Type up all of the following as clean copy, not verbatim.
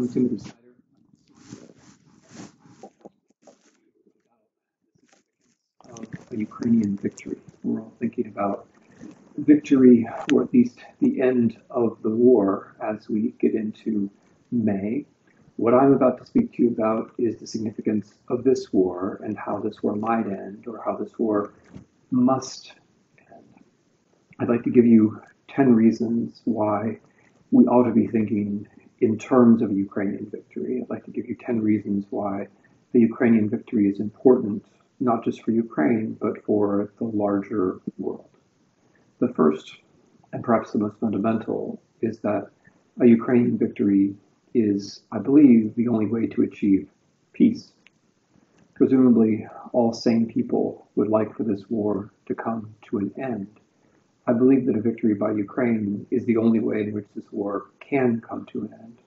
I'm Timothy Снайдера. Of a Ukrainian victory. We're all thinking about victory, or at least the end of the war, as we get into May. What I'm about to speak to you about is the significance of this war and how this war might end, or how this war must end. I'd like to give you 10 reasons why we ought to be thinking in terms of a Ukrainian victory. I'd like to give you 10 reasons why the Ukrainian victory is important, not just for Ukraine, but for the larger world. The first, and perhaps the most fundamental, is that a Ukrainian victory is, I believe, the only way to achieve peace. Presumably, all sane people would like for this war to come to an end. I believe that a victory by Ukraine is the only way in which this war can come to an end.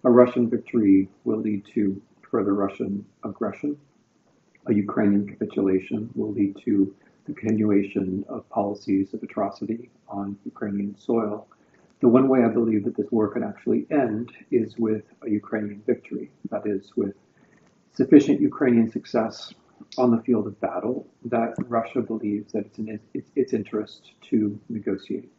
A Russian victory will lead to further Russian aggression. A Ukrainian capitulation will lead to the continuation of policies of atrocity on Ukrainian soil. The one way I believe that this war can actually end is with a Ukrainian victory, that is, with sufficient Ukrainian success on the field of battle that Russia believes that it's in its interest to negotiate.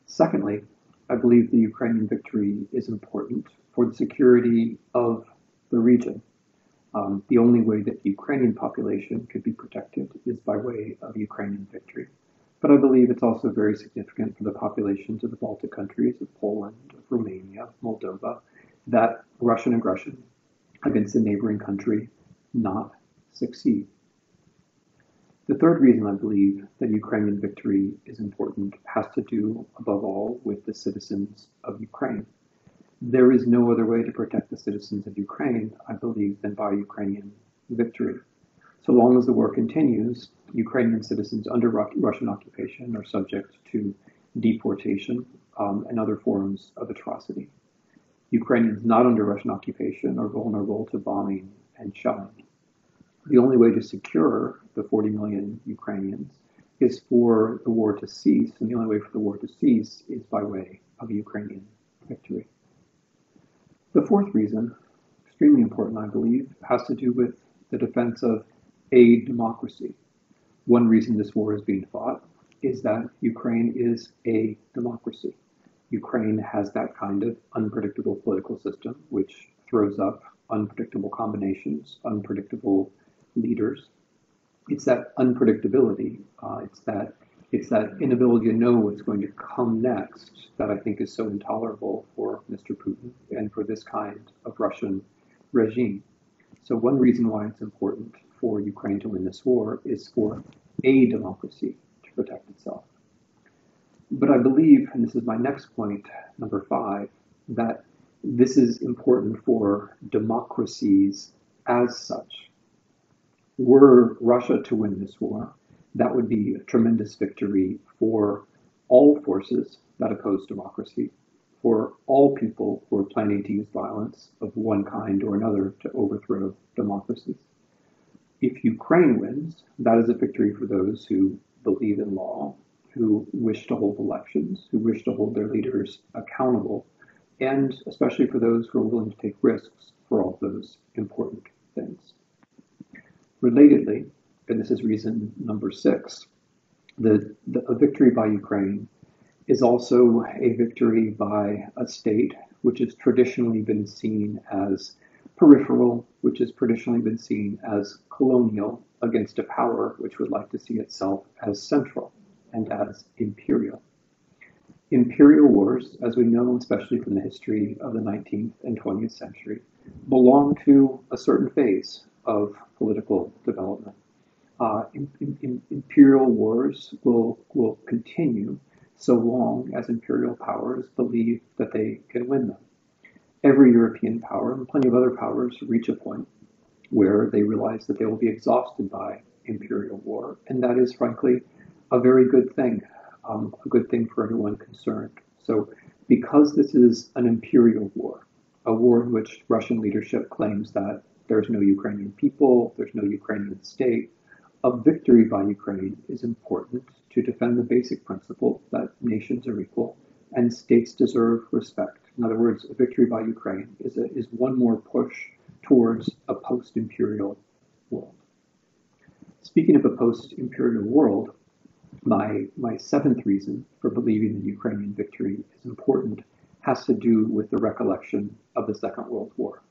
Secondly, I believe the Ukrainian victory is important for the security of the region. The only way that the Ukrainian population could be protected is by way of Ukrainian victory. But I believe it's also very significant for the populations of the Baltic countries, of Poland, of Romania, Moldova, that Russian aggression against a neighboring country not succeed. The third reason I believe that Ukrainian victory is important has to do, above all, with the citizens of Ukraine. There is no other way to protect the citizens of Ukraine, I believe, than by Ukrainian victory. So long as the war continues, Ukrainian citizens under Russian occupation are subject to deportation and other forms of atrocity. Ukrainians not under Russian occupation are vulnerable to bombing and shelling. The only way to secure the 40 million Ukrainians is for the war to cease, and the only way for the war to cease is by way of a Ukrainian victory. The fourth reason, extremely important I believe, has to do with the defense of a democracy. One reason this war is being fought is that Ukraine is a democracy. Ukraine has that kind of unpredictable political system which throws up unpredictable combinations, unpredictable leaders. It's that unpredictability, it's that inability to know what's going to come next that I think is so intolerable for Mr. Putin and for this kind of Russian regime. So one reason why it's important for Ukraine to win this war is for a democracy to protect itself. But I believe, and this is my next point, number 5, that this is important for democracies as such. Were Russia to win this war, that would be a tremendous victory for all forces that oppose democracy, for all people who are planning to use violence of one kind or another to overthrow democracies. If Ukraine wins, that is a victory for those who believe in law, who wish to hold elections, who wish to hold their leaders accountable, and especially for those who are willing to take risks for all those important things. Relatedly, and this is reason number 6, a victory by Ukraine is also a victory by a state which has traditionally been seen as peripheral, which has traditionally been seen as colonial, against a power which would like to see itself as central and as imperial. Imperial wars, as we know, especially from the history of the 19th and 20th century, belong to a certain phase of political development. Imperial wars will continue so long as imperial powers believe that they can win them. Every European power and plenty of other powers reach a point where they realize that they will be exhausted by imperial war, and that is, frankly, a very good thing, a good thing for everyone concerned. So because this is an imperial war, a war in which Russian leadership claims that there's no Ukrainian people, there's no Ukrainian state, a victory by Ukraine is important to defend the basic principle that nations are equal and states deserve respect. In other words, a victory by Ukraine is one more push towards a post-imperial world. Speaking of a post-imperial world, my seventh reason for believing the Ukrainian victory is important has to do with the recollection of the Second World War.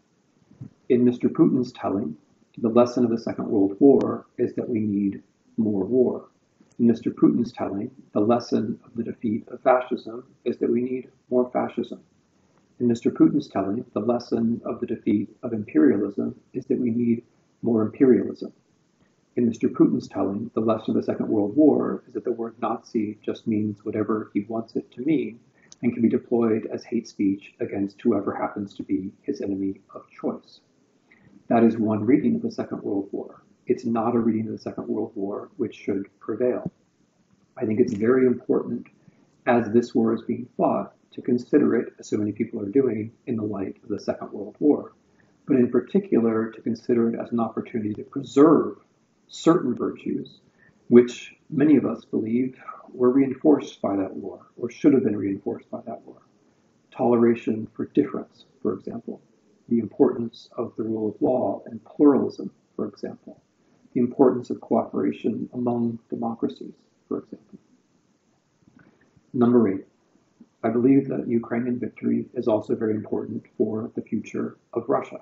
In Mr. Putin's telling, the lesson of the Second World War is that we need more war. In Mr. Putin's telling, the lesson of the defeat of fascism is that we need more fascism. In Mr. Putin's telling, the lesson of the defeat of imperialism is that we need more imperialism. In Mr. Putin's telling, the lesson of the Second World War is that the word Nazi just means whatever he wants it to mean and can be deployed as hate speech against whoever happens to be his enemy of choice. That is one reading of the Second World War. It's not a reading of the Second World War which should prevail. I think it's very important, as this war is being fought, to consider it, as so many people are doing, in the light of the Second World War, but in particular to consider it as an opportunity to preserve certain virtues which many of us believe were reinforced by that war, or should have been reinforced by that war. Toleration for difference, for example. The importance of the rule of law and pluralism, for example. The importance of cooperation among democracies, for example. Number 8, I believe that Ukrainian victory is also very important for the future of Russia.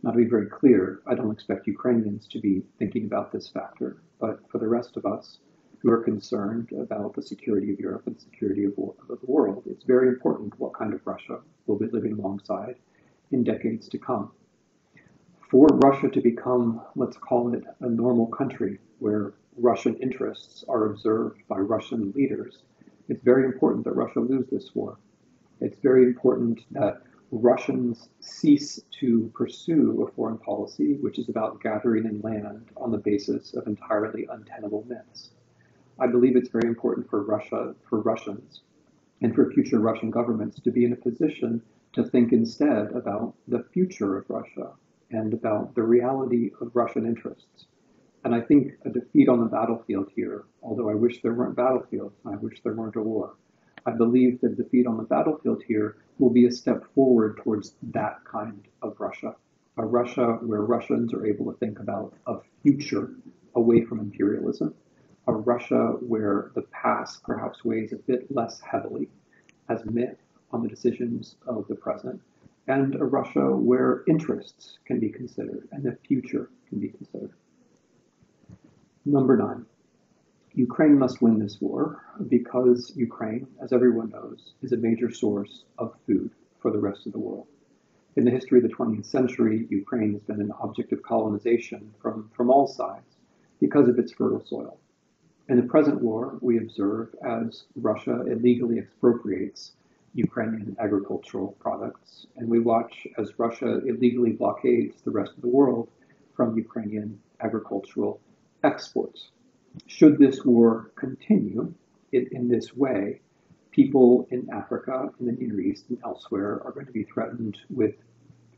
Now, to be very clear, I don't expect Ukrainians to be thinking about this factor, but for the rest of us who are concerned about the security of Europe and the security of the world, it's very important what kind of Russia we'll be living alongside in decades to come. For Russia to become, let's call it, a normal country where Russian interests are observed by Russian leaders, it's very important that Russia lose this war. It's very important that Russians cease to pursue a foreign policy which is about gathering in land on the basis of entirely untenable myths. I believe it's very important for Russia, for Russians, and for future Russian governments to be in a position to think instead about the future of Russia and about the reality of Russian interests. And I think a defeat on the battlefield here, although I wish there weren't battlefields, and I wish there weren't a war, I believe that defeat on the battlefield here will be a step forward towards that kind of Russia, a Russia where Russians are able to think about a future away from imperialism, a Russia where the past perhaps weighs a bit less heavily as myth on the decisions of the present, and a Russia where interests can be considered and the future can be considered. Number 9. Ukraine must win this war because Ukraine, as everyone knows, is a major source of food for the rest of the world. In the history of the 20th century, Ukraine has been an object of colonization from all sides because of its fertile soil. In the present war, we observe as Russia illegally expropriates Ukrainian agricultural products, and we watch as Russia illegally blockades the rest of the world from Ukrainian agricultural exports. Should this war continue in this way, people in Africa, in the Near East, and elsewhere are going to be threatened with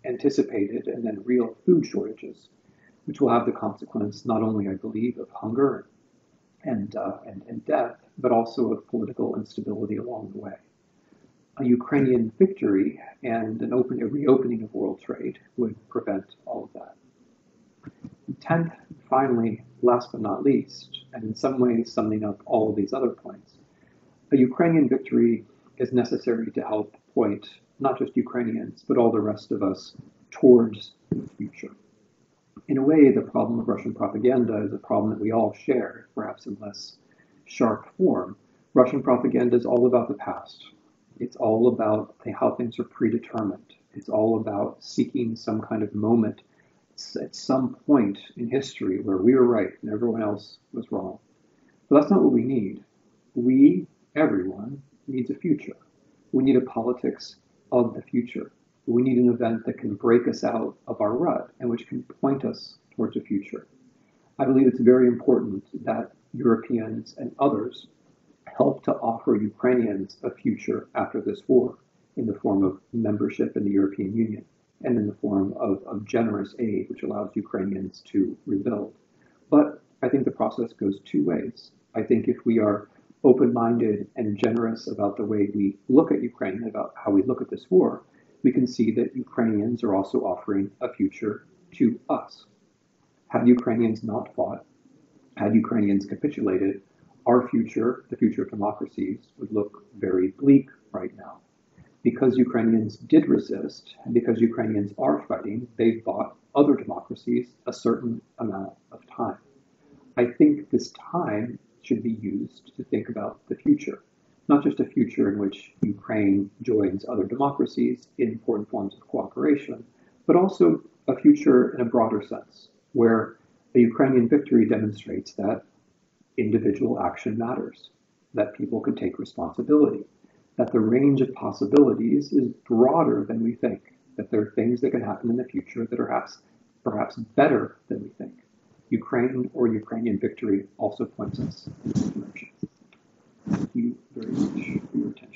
anticipated and then real food shortages, which will have the consequence not only, I believe, of hunger and death, but also of political instability along the way. A Ukrainian victory and a reopening of world trade would prevent all of that. 10th, finally, last but not least, and in some ways summing up all of these other points, a Ukrainian victory is necessary to help point not just Ukrainians, but all the rest of us towards the future. In a way, the problem of Russian propaganda is a problem that we all share, perhaps in less sharp form. Russian propaganda is all about the past. It's all about how things are predetermined. It's all about seeking some kind of moment at some point in history where we were right and everyone else was wrong. But that's not what we need. We, everyone, needs a future. We need a politics of the future. We need an event that can break us out of our rut and which can point us towards a future. I believe it's very important that Europeans and others help to offer Ukrainians a future after this war in the form of membership in the European Union and in the form of generous aid, which allows Ukrainians to rebuild. But I think the process goes two ways. I think if we are open-minded and generous about the way we look at Ukraine, about how we look at this war, we can see that Ukrainians are also offering a future to us. Had Ukrainians not fought, had Ukrainians capitulated, our future, the future of democracies, would look very bleak right now. Because Ukrainians did resist, and because Ukrainians are fighting, they've bought other democracies a certain amount of time. I think this time should be used to think about the future, not just a future in which Ukraine joins other democracies in important forms of cooperation, but also a future in a broader sense, where the Ukrainian victory demonstrates that individual action matters, that people can take responsibility, that the range of possibilities is broader than we think, that there are things that can happen in the future that are perhaps better than we think. Ukraine or Ukrainian victory also points us in this direction. Thank you very much for your attention.